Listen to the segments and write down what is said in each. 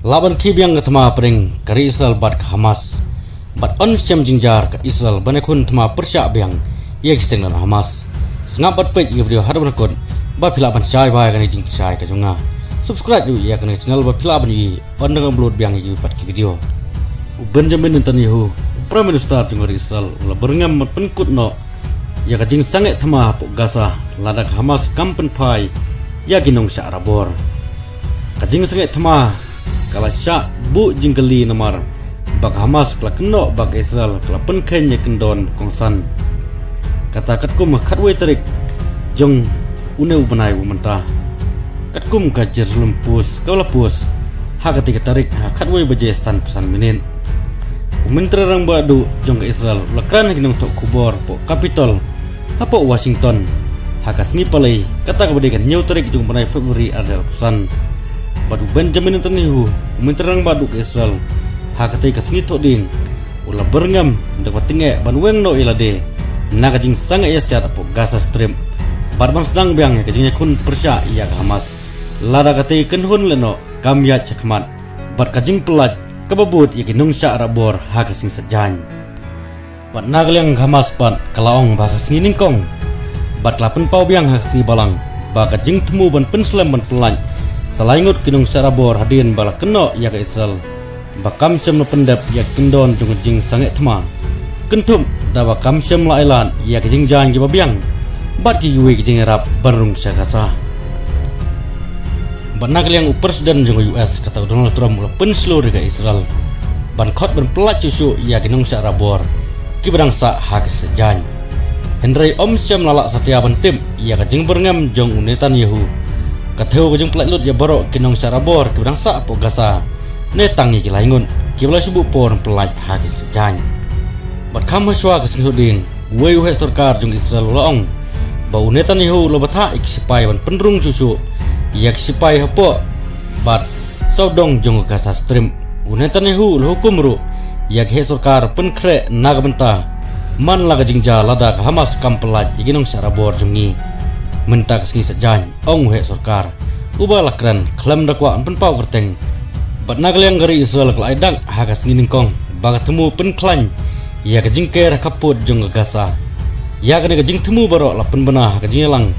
Laban kibiang tama pring kari Israel bat Hamas. Bat on syam jingjar ke Israel banekun tama persya biang yek senglan Hamas. Sengap bat page video hadapan kon bat pilaban cai bai kan jing cai ka junga. Subscribe ju ya kan channel bat pilaban yi on dengan upload biang yi bat video. Benjamin Netanyahu Prime Minister jungari Israel ula berngam mat penkut no ya ka jing sange tama pok Gaza ladak Hamas kampen pai ya ginong sya arabor. Ka jing sange tama kala syak bu jingkeli namar bak Hamas kala keno bak Israel kala penken ye kendon kongsan kata katkum katwe terik jong une ubenai umenta katkum ka Jerusalem pus kala pus ha ketika tarik ha katwe baje san pesan minin umentra rang badu jong ke Israel lakran ginong tok kubor po Capitol apa Washington ha kasngi palai kata kebadekan nyau tarik jong benai Februari ada pesan badu Benjamin Netanyahu menterang badu ke Israel ha katai kasngi tok ding ulah berngam dapat tinggal ban weng no ilade naga jing sange ya syat po Gaza Strip barban sedang biang ya kajingnya kun persya ya Hamas lada katai kenhun leno kam ya cekmat bat kajing pelat kebabut ya kinung sya arabor ha kasing sejan bat nagliang Hamas pan kalaong ba kasngi ningkong bat lapen pau biang ha kasngi balang ba kajing temu ban penslam ban pelan salaingut kinung sarabor hadin bala keno ya ke Israel bakam syam no pendap ya kendon jung jing sange tma kentum da bakam syam la ilan ya ke jing jang gi babiang bat ki yue ki jing rap barung syakasa bat nagliang presiden jung US kata Donald Trump la penslo ke Israel ban khot ban pelat cusu ya kinung sarabor ki badang sa ha ke sejan Henry om syam lala satya bantim ya ke jing berngam jong Netanyahu kateu kajeng pelat ya barok kinong sarabor kebang sa po Gaza netangi ki laingun ki bala subu por pelat hakis sejan bat kam haswa kasing huding weu hestor kar jung Israel laong bau Netanyahu lo bata iksipai ban penrung susu yak sipai hapo bat saudong jung Gaza Strip Netanyahu lo hukum ru yak hestor kar penkre nagabenta man laga jingja lada Hamas kam pelat iginong sarabor jungi menta kasngi sejan ong he sorkar ubah lakran klam dakwa pen pau kerteng bat nagliang gari Israel kala idang ha kasngi ningkong baga temu pen klan ya kajingker kaput jong Gaza ya kene kajing temu barok lapen benah kajing lang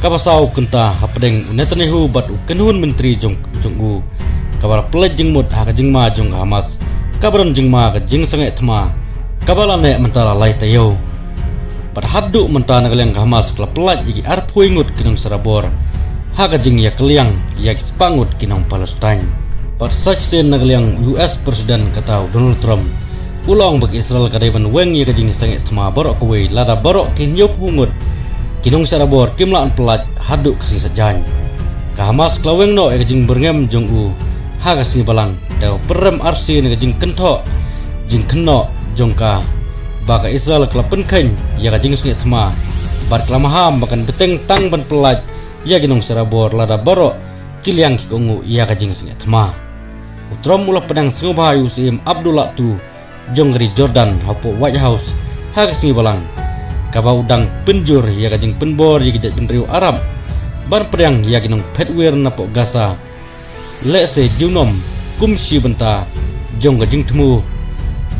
kapasau kenta hapdeng Netanyahu bat kenhun menteri jong u kabar pelajing mut ha kajing ma jong Hamas kabaron jing ma kajing sange tma kabalane mentala lai tayo pat haddu mentana kaliang Hamas kala pelat iki arpuingut kinong sarabor haga jing ya kaliang ya spangut kinong Palestine pat saksen kaliang US Presiden kata Donald Trump ulang bagi Israel kadai ban weng ya kajing sange tma barok kuwe lada barok kinyo pungut kinong sarabor kimlaan pelat haddu kasing sejan ka Hamas kala weng no ya kajing berngem jong u haga sing balang daw perem arsi ne kajing kento jing keno jongka baka Israel kala penken ya kajing sungai tma bar kelamaham bahkan beteng tang ban pelat ya ginong sarabor lada barok kiliang kikongu ya kajing sungai tma utrom mula pedang sengobahayu sim Abdullah tu jonggeri Jordan hapo White House ha kasngi balang kabau udang penjur ya kajing penbor ya gijat penriu Arab bar pedang ya ginong petwir napo Gaza lese junom kumsi benta jong kajing temu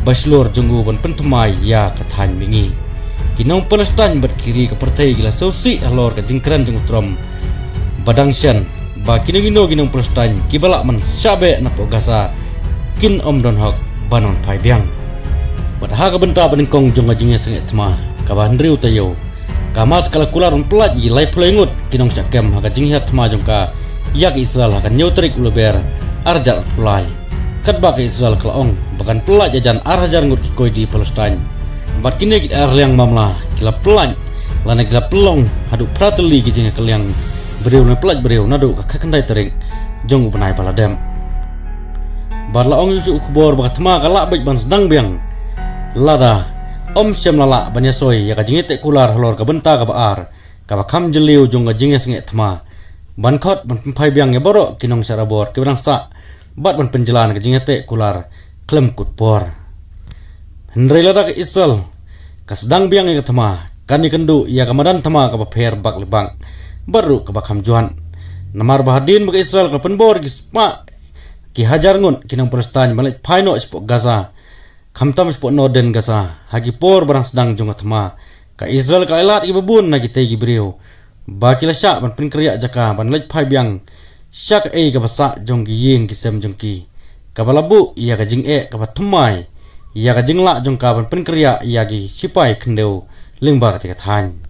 Baslor jenggu ban pentemai ya kathan mingi kinong Palestine berkiri ke partai gila sausi alor ke jingkran jeng utrom badang syan ba kinogino ginong Palestine kibalak man syabe napo Gaza kin om don hok banon pai biang badha ka benta baningkong jong ajingnya sanget tma kaban riu tayo kamas kala kular pelat gi lai pulengut kinong syakem ha jing her tma jongka yak Israel akan nyotrik uleber arjat pulai kat bak Israel kelaong bahkan pelat jajan arhajar ngut kikoi di Palestine bat kini kita arliang mamla kila pelat lana kila pelong hadu prateli kijing keliang beriu na pelat beriu nadu kakandai tering jong ubenai paladem bar laong yusu ukbor baka tma kalak baik ban sedang biang lada om syam lala banyasoi ya kajing ite kular halor kabenta kabaar kabakam jeliu jong kajing senge tma ban khot ban pai biang ya borok kinong sarabor kibang sa bat ban penjelan kajing ite kular klem kutpor Henry lada ke Israel kasdang biang ya tma kani kendu ya kamadan tma kabaper bak lebang baru kabakam juan namar bahadin bagi Israel ke penbor gisma ki hajar ngun kinang Palestin malai paino spok Gaza kamtam spok Norden Gaza hagi por barang sedang jong atma ka Israel ka elat ibabun na kita gibriu bakila syak ban penkriya jaka ban lej pai biang syak ka basa jong giyeng kisem jong ki ka balabu ia ka jing ka batumai ia ka jing la jong ka ban penkriya ia gi sipai kendeu lingba ka than